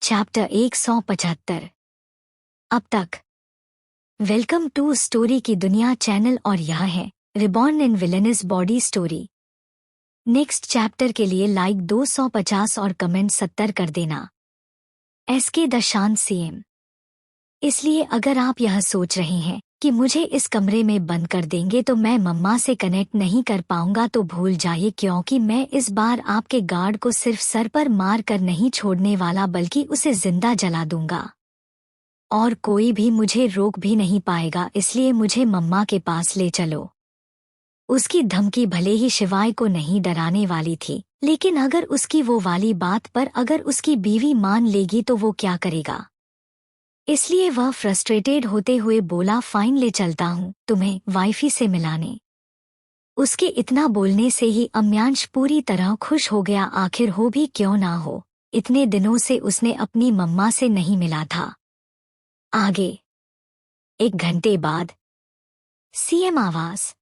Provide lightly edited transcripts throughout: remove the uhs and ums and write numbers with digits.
Chapter 175। अब तक। Welcome to story की दुनिया चैनल और यह है reborn in villain's body story. Next chapter के लिए लाइक 250 और कमेंट 70 कर देना। एसके द शांत सीएम। इसलिए अगर आप यह सोच रहे हैं कि मुझे इस कमरे में बंद कर देंगे तो मैं मम्मा से कनेक्ट नहीं कर पाऊंगा, तो भूल जाइए, क्योंकि मैं इस बार आपके गार्ड को सिर्फ सर पर मार कर नहीं छोड़ने वाला बल्कि उसे जिंदा जला दूंगा और कोई भी मुझे रोक भी नहीं पाएगा। इसलिए मुझे मम्मा के पास ले चलो। उसकी धमकी भले ही शिवाय को नहीं डराने वाली थी, लेकिन अगर उसकी वो वाली बात पर अगर उसकी बीवी मान लेगी तो वो क्या करेगा। इसलिए वह फ्रस्ट्रेटेड होते हुए बोला, फाइन, ले चलता हूँ तुम्हें वाइफी से मिलाने। उसके इतना बोलने से ही अम्यांश पूरी तरह खुश हो गया। आखिर हो भी क्यों ना हो, इतने दिनों से उसने अपनी मम्मा से नहीं मिला था। आगे 1 घंटे बाद सीएम आवास।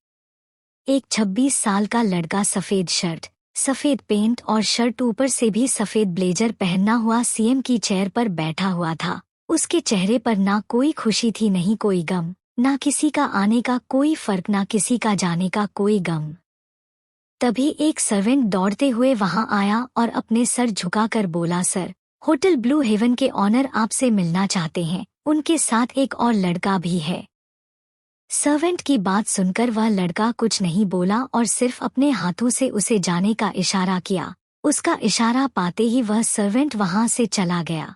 एक 26 साल का लड़का सफेद शर्ट, सफेद पेंट और शर्ट ऊपर से भी सफेद ब्लेजर पहना हुआ सीएम की चेयर पर बैठा हुआ था। उसके चेहरे पर ना कोई खुशी थी, नहीं कोई गम, ना किसी का आने का कोई फर्क, ना किसी का जाने का कोई गम। तभी एक सर्वेंट दौड़ते हुए वहां आया और अपने सर झुकाकर बोला, सर, होटल ब्लू हेवन के ऑनर आपसे मिलना चाहते हैं। उनके साथ एक और लड़का भी है। सर्वेंट की बात सुनकर वह लड़का कुछ नहीं बोला और सिर्फ अपने हाथों से उसे जाने का इशारा किया। उसका इशारा पाते ही वह सर्वेंट वहां से चला गया।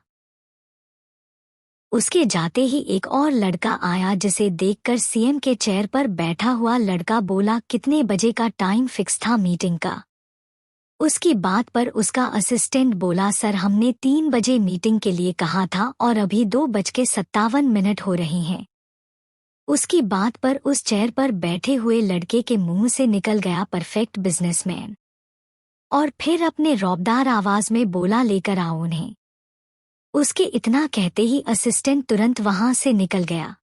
उसके जाते ही एक और लड़का आया, जिसे देखकर सीएम के चेयर पर बैठा हुआ लड़का बोला, कितने बजे का टाइम फिक्स था मीटिंग का। उसकी बात पर उसका असिस्टेंट बोला, सर, हमने 3 बजे मीटिंग के लिए कहा था और अभी 2:57 हो रहे हैं। उसकी बात पर उस चेयर पर बैठे हुए लड़के के मुंह से निकल गया, परफेक्ट बिजनेसमैन, और फिर अपने रौबदार आवाज में बोला, लेकर आओ उन्हें। उसके इतना कहते ही असिस्टेंट तुरंत वहां से निकल गया।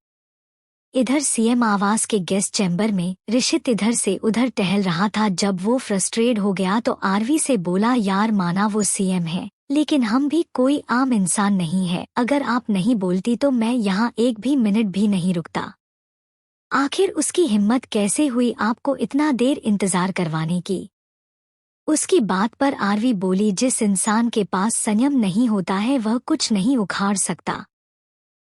इधर सीएम आवास के गेस्ट चैम्बर में ऋषित इधर से उधर टहल रहा था। जब वो फ्रस्ट्रेट हो गया तो आरवी से बोला, यार, माना वो सीएम है, लेकिन हम भी कोई आम इंसान नहीं है। अगर आप नहीं बोलती तो मैं यहाँ 1 भी मिनट भी नहीं रुकता। आखिर उसकी हिम्मत कैसे हुई आपको इतना देर इंतजार करवाने की। उसकी बात पर आरवी बोली, जिस इंसान के पास संयम नहीं होता है वह कुछ नहीं उखाड़ सकता,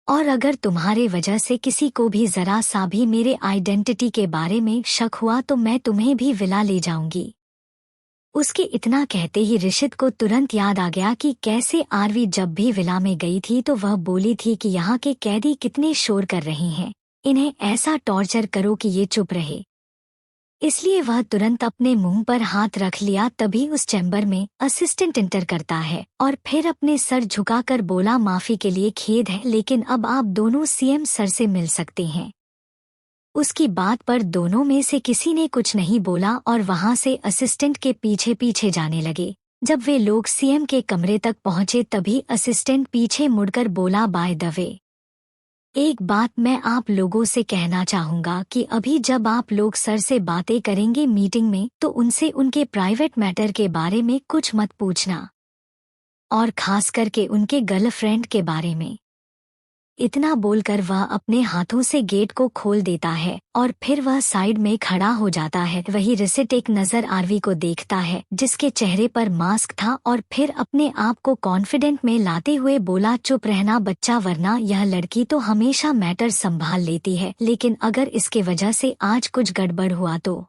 और अगर तुम्हारे वजह से किसी को भी जरा सा भी मेरे आइडेंटिटी के बारे में शक हुआ तो मैं तुम्हें भी विला ले जाऊंगी। उसके इतना कहते ही ऋषित को तुरंत याद आ गया कि कैसे आरवी जब भी विला में गई थी तो वह बोली थी कि यहाँ के कैदी कितने शोर कर रहे हैं, इन्हें ऐसा टॉर्चर करो कि ये चुप रहे। इसलिए वह तुरंत अपने मुंह पर हाथ रख लिया। तभी उस चैम्बर में असिस्टेंट इंटर करता है और फिर अपने सर झुकाकर बोला, माफी के लिए खेद है, लेकिन अब आप दोनों सीएम सर से मिल सकते हैं। उसकी बात पर दोनों में से किसी ने कुछ नहीं बोला और वहां से असिस्टेंट के पीछे पीछे जाने लगे। जब वे लोग सीएम के कमरे तक पहुंचे तभी असिस्टेंट पीछे मुड़कर बोला, बाय द वे, एक बात मैं आप लोगों से कहना चाहूंगा कि अभी जब आप लोग सर से बातें करेंगे मीटिंग में तो उनसे उनके प्राइवेट मैटर के बारे में कुछ मत पूछना, और खास करके उनके गर्लफ्रेंड के बारे में। इतना बोलकर वह अपने हाथों से गेट को खोल देता है और फिर वह साइड में खड़ा हो जाता है। वही ऋषित एक नजर आरवी को देखता है जिसके चेहरे पर मास्क था और फिर अपने आप को कॉन्फिडेंट में लाते हुए बोला, चुप रहना बच्चा, वरना यह लड़की तो हमेशा मैटर संभाल लेती है, लेकिन अगर इसके वजह से आज कुछ गड़बड़ हुआ तो।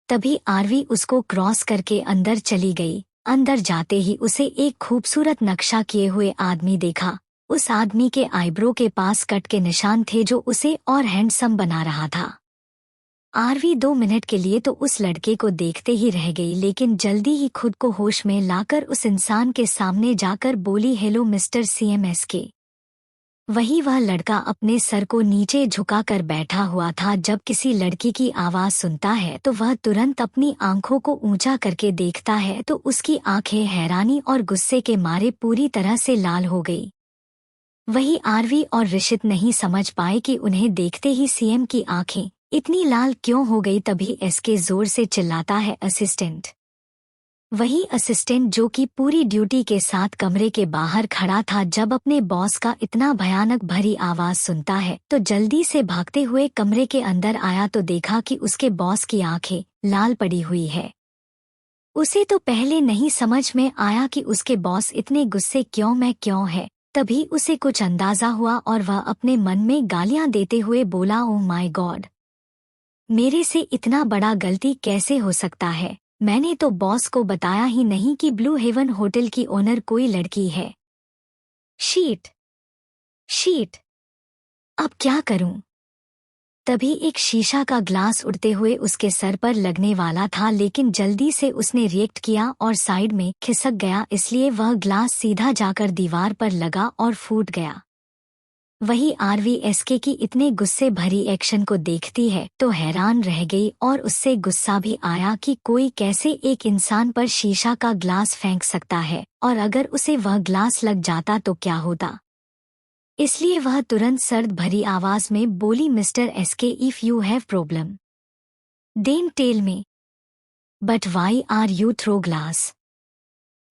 तभी आरवी उसको क्रॉस करके अंदर चली गई। अंदर जाते ही उसे एक खूबसूरत नक्शा किए हुए आदमी देखा। उस आदमी के आईब्रो के पास कट के निशान थे जो उसे और हैंडसम बना रहा था। आरवी 2 मिनट के लिए तो उस लड़के को देखते ही रह गई, लेकिन जल्दी ही खुद को होश में लाकर उस इंसान के सामने जाकर बोली, हेलो मिस्टर सीएमएसके। वही वह लड़का अपने सर को नीचे झुकाकर बैठा हुआ था। जब किसी लड़की की आवाज सुनता है तो वह तुरंत अपनी आंखों को ऊंचा करके देखता है तो उसकी आंखें हैरानी और गुस्से के मारे पूरी तरह से लाल हो गई। वही आरवी और ऋषित नहीं समझ पाए कि उन्हें देखते ही सीएम की आंखें इतनी लाल क्यों हो गई। तभी एसके जोर से चिल्लाता है, असिस्टेंट, वही असिस्टेंट जो कि पूरी ड्यूटी के साथ कमरे के बाहर खड़ा था, जब अपने बॉस का इतना भयानक भरी आवाज सुनता है तो जल्दी से भागते हुए कमरे के अंदर आया तो देखा कि उसके बॉस की आंखें लाल पड़ी हुई है। उसे तो पहले नहीं समझ में आया कि उसके बॉस इतने गुस्से क्यों है। तभी उसे कुछ अंदाजा हुआ और वह अपने मन में गालियां देते हुए बोला, ओह माय गॉड, मेरे से इतना बड़ा गलती कैसे हो सकता है। मैंने तो बॉस को बताया ही नहीं कि ब्लू हेवन होटल की ओनर कोई लड़की है। शीट शीट, अब क्या करूं? तभी एक शीशा का ग्लास उड़ते हुए उसके सर पर लगने वाला था, लेकिन जल्दी से उसने रिएक्ट किया और साइड में खिसक गया, इसलिए वह ग्लास सीधा जाकर दीवार पर लगा और फूट गया। वही आरवीएसके की इतने गुस्से भरी एक्शन को देखती है तो हैरान रह गई और उससे गुस्सा भी आया कि कोई कैसे एक इंसान पर शीशा का ग्लास फेंक सकता है, और अगर उसे वह ग्लास लग जाता तो क्या होता। इसलिए वह तुरंत सर्द भरी आवाज में बोली, mister SK, if you have problem then tell me, but why are you throw glass.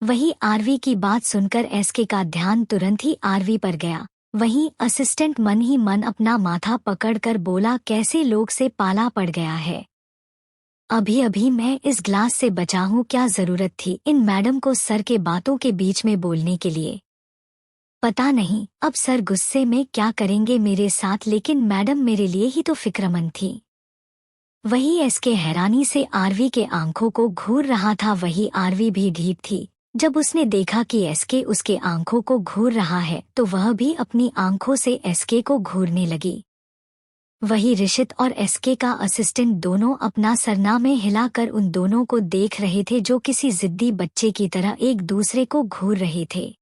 वही आरवी की बात सुनकर एसके का ध्यान तुरंत ही आरवी पर गया। वहीं असिस्टेंट मन ही मन अपना माथा पकड़कर बोला, कैसे लोग से पाला पड़ गया है। अभी अभी मैं इस ग्लास से बचा हूँ, क्या जरूरत थी इन मैडम को सर के बातों के बीच में बोलने के लिए। पता नहीं अब सर गुस्से में क्या करेंगे मेरे साथ, लेकिन मैडम मेरे लिए ही तो फिक्रमंद थी। वही एसके हैरानी से आरवी के आंखों को घूर रहा था। वही आरवी भी ढीठ थी। जब उसने देखा कि एसके उसके आंखों को घूर रहा है तो वह भी अपनी आंखों से एसके को घूरने लगी। वही ऋषित और एसके का असिस्टेंट दोनों अपना सरनामे हिलाकर उन दोनों को देख रहे थे, जो किसी जिद्दी बच्चे की तरह एक दूसरे को घूर रहे थे।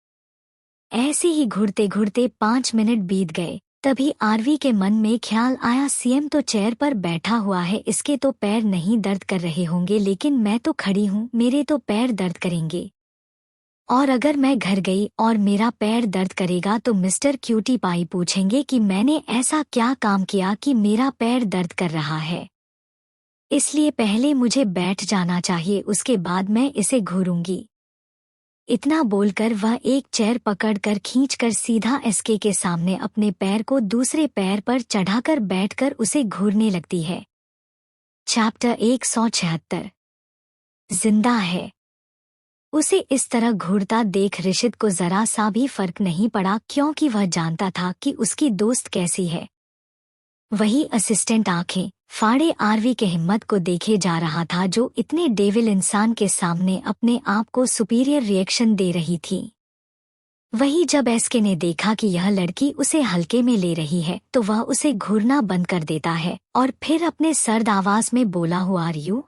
ऐसे ही घूरते घूरते 5 मिनट बीत गए। तभी आरवी के मन में ख्याल आया, सीएम तो चेयर पर बैठा हुआ है, इसके तो पैर नहीं दर्द कर रहे होंगे, लेकिन मैं तो खड़ी हूँ, मेरे तो पैर दर्द करेंगे। और अगर मैं घर गई और मेरा पैर दर्द करेगा तो मिस्टर क्यूटी पाई पूछेंगे कि मैंने ऐसा क्या काम किया कि मेरा पैर दर्द कर रहा है। इसलिए पहले मुझे बैठ जाना चाहिए, उसके बाद मैं इसे घूरूंगी। इतना बोलकर वह एक चेयर पकड़कर खींचकर सीधा एसके के सामने अपने पैर को दूसरे पैर पर चढ़ाकर बैठकर उसे घूरने लगती है। चैप्टर 176 जिंदा है। उसे इस तरह घूरता देख ऋषित को जरा सा भी फर्क नहीं पड़ा, क्योंकि वह जानता था कि उसकी दोस्त कैसी है। वही असिस्टेंट आंखें फाड़े आरवी के हिम्मत को देखे जा रहा था, जो इतने डेविल इंसान के सामने अपने आप को सुपीरियर रिएक्शन दे रही थी। वही जब एसके ने देखा कि यह लड़की उसे हल्के में ले रही है तो वह उसे घूरना बंद कर देता है और फिर अपने सर्द आवाज में बोला, हु आर यू।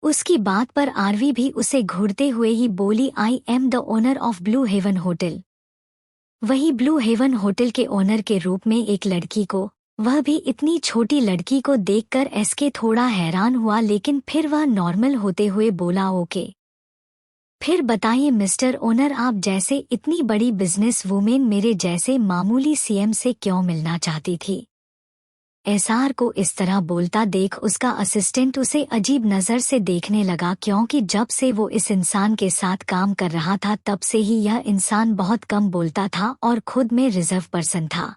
उसकी बात पर आरवी भी उसे घूरते हुए ही बोली, I am the owner of Blue Heaven hotel. वही ब्लू हेवन होटल के ओनर के रूप में एक लड़की को, वह भी इतनी छोटी लड़की को देखकर एसके थोड़ा हैरान हुआ, लेकिन फिर वह नॉर्मल होते हुए बोला, ओके। फिर बताइए मिस्टर ओनर, आप जैसे इतनी बड़ी बिजनेस वुमेन मेरे जैसे मामूली सीएम से क्यों मिलना चाहती थी। एसआर को इस तरह बोलता देख उसका असिस्टेंट उसे अजीब नज़र से देखने लगा, क्योंकि जब से वो इस इंसान के साथ काम कर रहा था तब से ही यह इंसान बहुत कम बोलता था और खुद में रिजर्व पर्सन था।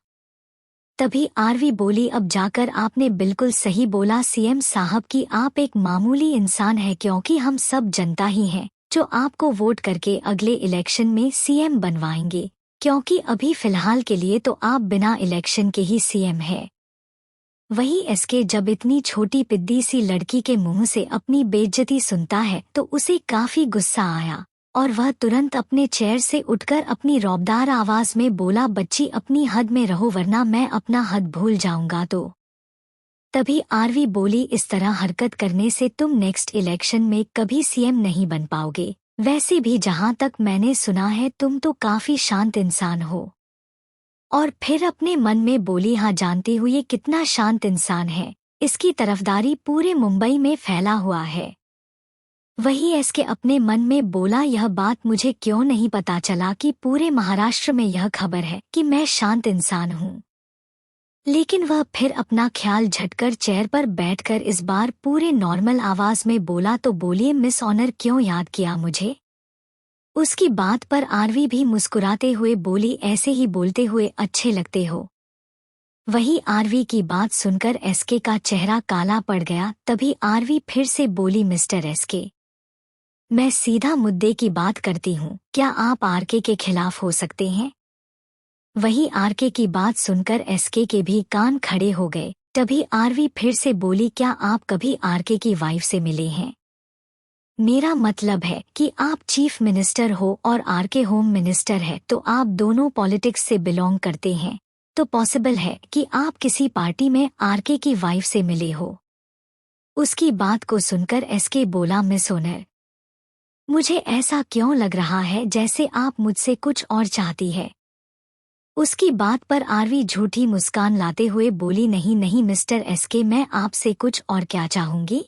तभी आरवी बोली, अब जाकर आपने बिल्कुल सही बोला सीएम साहब कि आप एक मामूली इंसान हैं, क्योंकि हम सब जनता ही हैं जो आपको वोट करके अगले इलेक्शन में सीएम बनवाएंगे, क्योंकि अभी फिलहाल के लिए तो आप बिना इलेक्शन के ही सीएम हैं। वही एसके जब इतनी छोटी पिद्दी सी लड़की के मुंह से अपनी बेइज्जती सुनता है तो उसे काफी गुस्सा आया और वह तुरंत अपने चेयर से उठकर अपनी रौबदार आवाज में बोला, बच्ची अपनी हद में रहो वरना मैं अपना हद भूल जाऊंगा तो। तभी आरवी बोली, इस तरह हरकत करने से तुम नेक्स्ट इलेक्शन में कभी सीएम नहीं बन पाओगे। वैसे भी जहां तक मैंने सुना है तुम तो काफी शांत इंसान हो। और फिर अपने मन में बोली, हाँ जानती हूँ ये कितना शांत इंसान है, इसकी तरफदारी पूरे मुंबई में फैला हुआ है। वही एसके अपने मन में बोला, यह बात मुझे क्यों नहीं पता चला कि पूरे महाराष्ट्र में यह खबर है कि मैं शांत इंसान हूँ। लेकिन वह फिर अपना ख्याल झटकर चेयर पर बैठकर इस बार पूरे नॉर्मल आवाज में बोला, तो बोलिए मिस ऑनर, क्यों याद किया मुझे? उसकी बात पर आरवी भी मुस्कुराते हुए बोली, ऐसे ही बोलते हुए अच्छे लगते हो। वही आरवी की बात सुनकर एसके का चेहरा काला पड़ गया। तभी आरवी फिर से बोली, मिस्टर एसके, मैं सीधा मुद्दे की बात करती हूँ, क्या आप आरके के खिलाफ हो सकते हैं? वही आरके की बात सुनकर एसके के भी कान खड़े हो गए। तभी आरवी फिर से बोली, क्या आप कभी आरके की वाइफ से मिले हैं? मेरा मतलब है कि आप चीफ मिनिस्टर हो और आरके होम मिनिस्टर है, तो आप दोनों पॉलिटिक्स से बिलोंग करते हैं, तो पॉसिबल है कि आप किसी पार्टी में आरके की वाइफ से मिले हो। उसकी बात को सुनकर एसके बोला, मिस ओनर, मुझे ऐसा क्यों लग रहा है जैसे आप मुझसे कुछ और चाहती है? उसकी बात पर आरवी झूठी मुस्कान लाते हुए बोली, नहीं नहीं मिस्टर एसके, मैं आपसे कुछ और क्या चाहूंगी?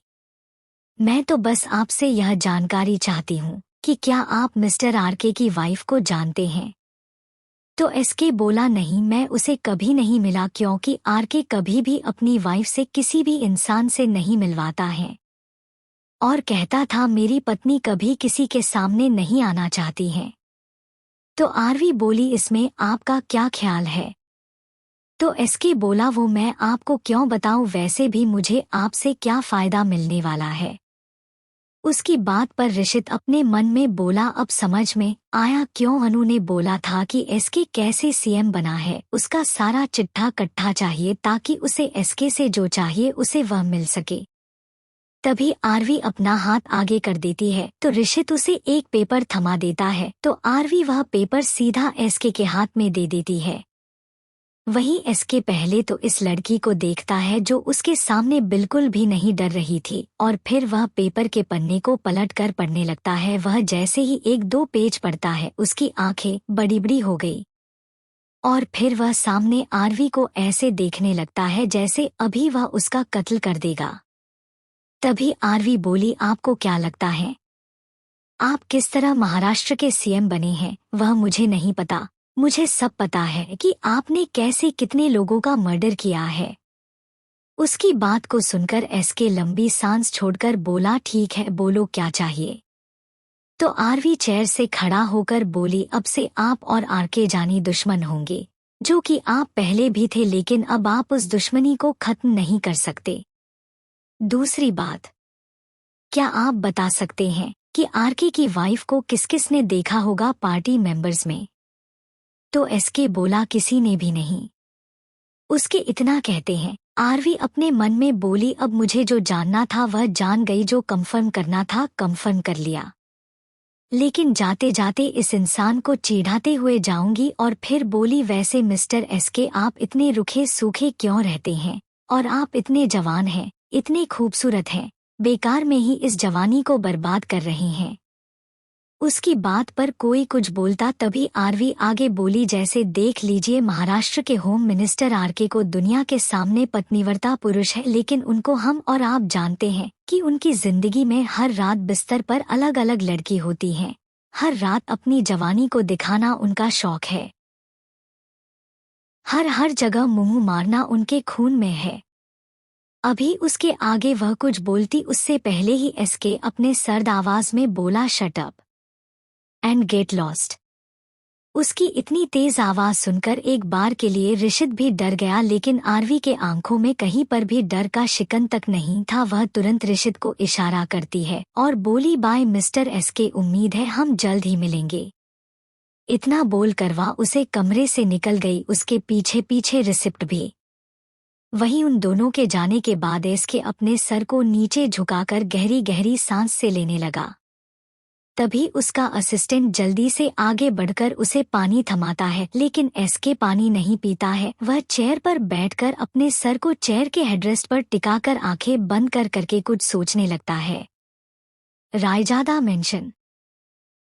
मैं तो बस आपसे यह जानकारी चाहती हूँ कि क्या आप मिस्टर आरके की वाइफ को जानते हैं? तो एसके बोला, नहीं, मैं उसे कभी नहीं मिला, क्योंकि आरके कभी भी अपनी वाइफ से किसी भी इंसान से नहीं मिलवाता है और कहता था मेरी पत्नी कभी किसी के सामने नहीं आना चाहती है। तो आरवी बोली, इसमें आपका क्या ख्याल है? तो एसके बोला, वो मैं आपको क्यों बताऊं, वैसे भी मुझे आपसे क्या फायदा मिलने वाला है? उसकी बात पर ऋषित अपने मन में बोला, अब समझ में आया क्यों अनु ने बोला था कि एसके कैसे सीएम बना है। उसका सारा चिट्ठा कट्ठा चाहिए ताकि उसे एसके से जो चाहिए उसे वह मिल सके। तभी आरवी अपना हाथ आगे कर देती है तो ऋषित उसे एक पेपर थमा देता है, तो आरवी वह पेपर सीधा एसके के हाथ में दे देती है। वहीं एसके पहले तो इस लड़की को देखता है जो उसके सामने बिल्कुल भी नहीं डर रही थी, और फिर वह पेपर के पन्ने को पलटकर पढ़ने लगता है। वह जैसे ही एक दो पेज पढ़ता है उसकी आंखें बड़ी बड़ी हो गई और फिर वह सामने आरवी को ऐसे देखने लगता है जैसे अभी वह उसका कत्ल कर देगा। तभी आरवी बोली, आपको क्या लगता है आप किस तरह महाराष्ट्र के सीएम बने हैं? वह मुझे नहीं पता, मुझे सब पता है कि आपने कैसे कितने लोगों का मर्डर किया है। उसकी बात को सुनकर एसके लंबी सांस छोड़कर बोला, ठीक है, बोलो क्या चाहिए? तो आरवी चेयर से खड़ा होकर बोली, अब से आप और आरके जानी दुश्मन होंगे, जो कि आप पहले भी थे, लेकिन अब आप उस दुश्मनी को खत्म नहीं कर सकते। दूसरी बात, क्या आप बता सकते हैं कि आरके की वाइफ को किस किस ने देखा होगा पार्टी मेंबर्स में? तो एसके बोला, किसी ने भी नहीं। उसके इतना कहते हैं आरवी अपने मन में बोली, अब मुझे जो जानना था वह जान गई, जो कंफर्म करना था कंफर्म कर लिया, लेकिन जाते जाते इस इंसान को चिढ़ाते हुए जाऊंगी। और फिर बोली, वैसे मिस्टर एसके, आप इतने रुखे सूखे क्यों रहते हैं? और आप इतने जवान हैं, इतने खूबसूरत हैं, बेकार में ही इस जवानी को बर्बाद कर रहे हैं। उसकी बात पर कोई कुछ बोलता तभी आरवी आगे बोली, जैसे देख लीजिए, महाराष्ट्र के होम मिनिस्टर आरके को दुनिया के सामने पत्नीव्रता पुरुष है, लेकिन उनको हम और आप जानते हैं कि उनकी जिंदगी में हर रात बिस्तर पर अलग अलग लड़की होती हैं। हर रात अपनी जवानी को दिखाना उनका शौक है। हर हर जगह मुंह मारना उनके खून में है। अभी उसके आगे वह कुछ बोलती उससे पहले ही एसके अपने सर्द आवाज में बोला, shut up and get lost. उसकी इतनी तेज आवाज सुनकर एक बार के लिए ऋषित भी डर गया, लेकिन आरवी के आंखों में कहीं पर भी डर का शिकन तक नहीं था। वह तुरंत ऋषित को इशारा करती है और बोली, बाय मिस्टर एसके, उम्मीद है हम जल्द ही मिलेंगे। इतना बोलकर वह उसे कमरे से निकल गई, उसके पीछे पीछे रिसिप्ट भी। वहीं उन दोनों के जाने के बाद एसके अपने सर को नीचे झुकाकर गहरी गहरी सांस से लेने लगा। तभी उसका असिस्टेंट जल्दी से आगे बढ़कर उसे पानी थमाता है, लेकिन एसके पानी नहीं पीता है। वह चेयर पर बैठकर अपने सर को चेयर के हेडरेस्ट पर टिकाकर आंखें बंद कर करके कुछ सोचने लगता है। रायजादा मेंशन।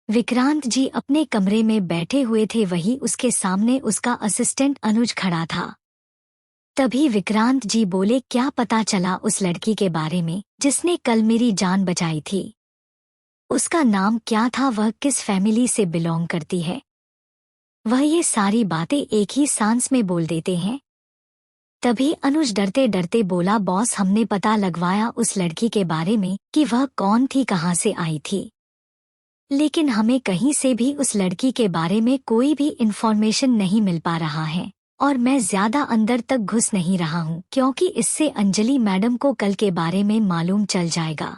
विक्रांत जी अपने कमरे में बैठे हुए थे, वही उसके सामने उसका असिस्टेंट अनुज खड़ा था। तभी विक्रांत जी बोले, क्या पता चला उस लड़की के बारे में जिसने कल मेरी जान बचाई थी? उसका नाम क्या था? वह किस फैमिली से बिलोंग करती है? वह ये सारी बातें एक ही सांस में बोल देते हैं। तभी अनुज डरते डरते बोला, बॉस हमने पता लगवाया उस लड़की के बारे में कि वह कौन थी, कहाँ से आई थी, लेकिन हमें कहीं से भी उस लड़की के बारे में कोई भी इंफॉर्मेशन नहीं मिल पा रहा है और मैं ज्यादा अंदर तक घुस नहीं रहा हूँ क्योंकि इससे अंजलि मैडम को कल के बारे में मालूम चल जाएगा।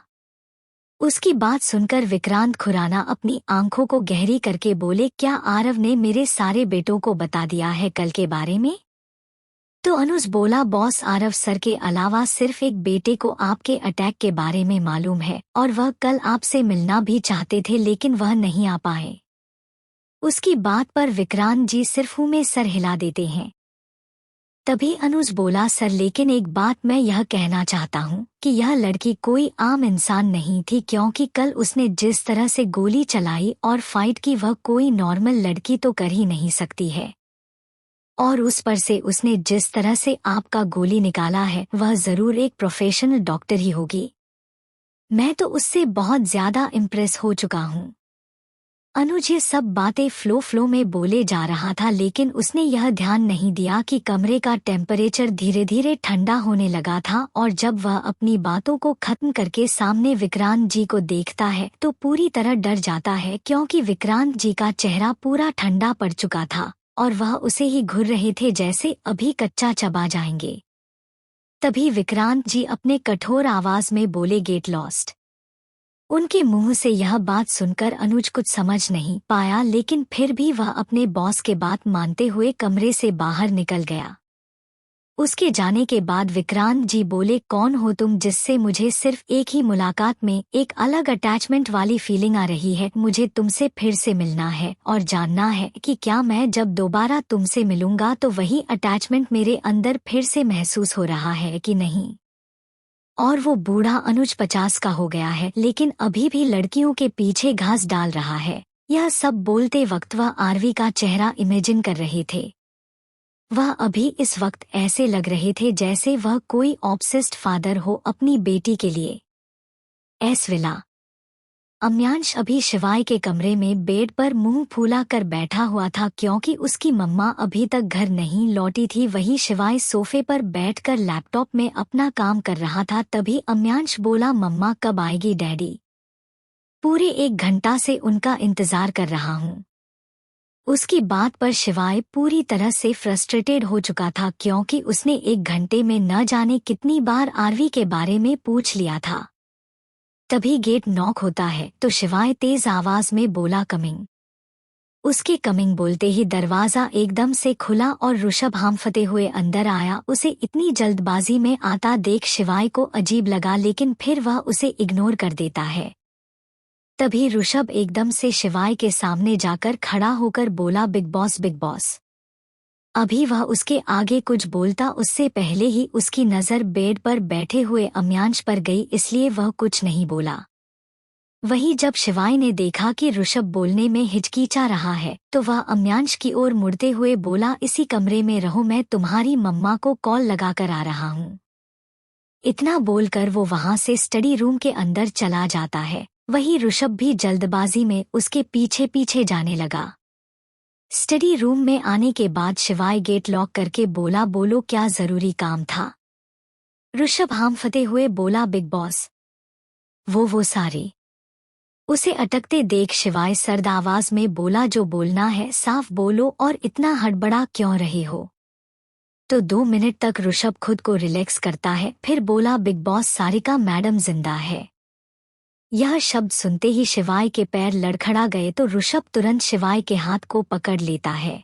उसकी बात सुनकर विक्रांत खुराना अपनी आंखों को गहरी करके बोले, क्या आरव ने मेरे सारे बेटों को बता दिया है कल के बारे में? तो अनुज बोला, बॉस आरव सर के अलावा सिर्फ एक बेटे को आपके अटैक के बारे में मालूम है और वह कल आपसे मिलना भी चाहते थे लेकिन वह नहीं आ पाए। उसकी बात पर विक्रांत जी सिर्फ में सर हिला देते हैं। तभी अनुज बोला, सर लेकिन एक बात मैं यह कहना चाहता हूँ कि यह लड़की कोई आम इंसान नहीं थी क्योंकि कल उसने जिस तरह से गोली चलाई और फाइट की वह कोई नॉर्मल लड़की तो कर ही नहीं सकती है और उस पर से उसने जिस तरह से आपका गोली निकाला है वह जरूर एक प्रोफेशनल डॉक्टर ही होगी। मैं तो उससे बहुत ज्यादा इम्प्रेस हो चुका हूँ। अनुज ये सब बातें फ्लो में बोले जा रहा था लेकिन उसने यह ध्यान नहीं दिया कि कमरे का टेम्परेचर धीरे धीरे ठंडा होने लगा था और जब वह अपनी बातों को खत्म करके सामने विक्रांत जी को देखता है तो पूरी तरह डर जाता है क्योंकि विक्रांत जी का चेहरा पूरा ठंडा पड़ चुका था और वह उसे ही घूर रहे थे जैसे अभी कच्चा चबा जाएंगे। तभी विक्रांत जी अपने कठोर आवाज में बोले, गेट लॉस्ट। उनके मुंह से यह बात सुनकर अनुज कुछ समझ नहीं पाया लेकिन फिर भी वह अपने बॉस के बात मानते हुए कमरे से बाहर निकल गया। उसके जाने के बाद विक्रांत जी बोले, कौन हो तुम जिससे मुझे सिर्फ एक ही मुलाकात में एक अलग अटैचमेंट वाली फीलिंग आ रही है? मुझे तुमसे फिर से मिलना है और जानना है कि क्या मैं जब दोबारा तुमसे मिलूंगा तो वही अटैचमेंट मेरे अंदर फिर से महसूस हो रहा है कि नहीं। और वो बूढ़ा अनुज 50 का हो गया है लेकिन अभी भी लड़कियों के पीछे घास डाल रहा है। यह सब बोलते वक्त वह आरवी का चेहरा इमेजिन कर रहे थे। वह अभी इस वक्त ऐसे लग रहे थे जैसे वह कोई ऑब्सेस्ड फादर हो अपनी बेटी के लिए। S villa. अम्यांश अभी शिवाय के कमरे में बेड पर मुंह फूला कर बैठा हुआ था क्योंकि उसकी मम्मा अभी तक घर नहीं लौटी थी। वही शिवाय सोफे पर बैठकर लैपटॉप में अपना काम कर रहा था। तभी अम्यांश बोला, मम्मा कब आएगी डैडी? पूरे 1 घंटा से उनका इंतजार कर रहा हूँ। उसकी बात पर शिवाय पूरी तरह से फ्रस्ट्रेटेड हो चुका था क्योंकि उसने 1 घंटे में न जाने कितनी बार आरवी के बारे में पूछ लिया था। तभी गेट नॉक होता है तो शिवाय तेज आवाज में बोला, कमिंग। उसके कमिंग बोलते ही दरवाजा एकदम से खुला और ऋषभ हांफते हुए अंदर आया। उसे इतनी जल्दबाजी में आता देख शिवाय को अजीब लगा लेकिन फिर वह उसे इग्नोर कर देता है। तभी ऋषभ एकदम से शिवाय के सामने जाकर खड़ा होकर बोला, बिग बॉस बिग बॉस। अभी वह उसके आगे कुछ बोलता उससे पहले ही उसकी नज़र बेड पर बैठे हुए अम्यांश पर गई इसलिए वह कुछ नहीं बोला। वहीं जब शिवाय ने देखा कि ऋषभ बोलने में हिचकिचा रहा है तो वह अम्यांश की ओर मुड़ते हुए बोला, इसी कमरे में रहो, मैं तुम्हारी मम्मा को कॉल लगाकर आ रहा हूँ। इतना बोलकर वो वहां से स्टडी रूम के अंदर चला जाता है। वहीं ऋषभ भी जल्दबाजी में उसके पीछे पीछे जाने लगा। स्टडी रूम में आने के बाद शिवाय गेट लॉक करके बोला, बोलो क्या जरूरी काम था? ऋषभ हांफते हुए बोला, बिग बॉस। वो सारी। उसे अटकते देख शिवाय सर्द आवाज में बोला, जो बोलना है साफ बोलो और इतना हड़बड़ा क्यों रहे हो? तो 2 मिनट तक ऋषभ खुद को रिलैक्स करता है फिर बोला, बिग बॉस सारिका मैडम जिंदा है। यह शब्द सुनते ही शिवाय के पैर लड़खड़ा गए तो ऋषभ तुरंत शिवाय के हाथ को पकड़ लेता है।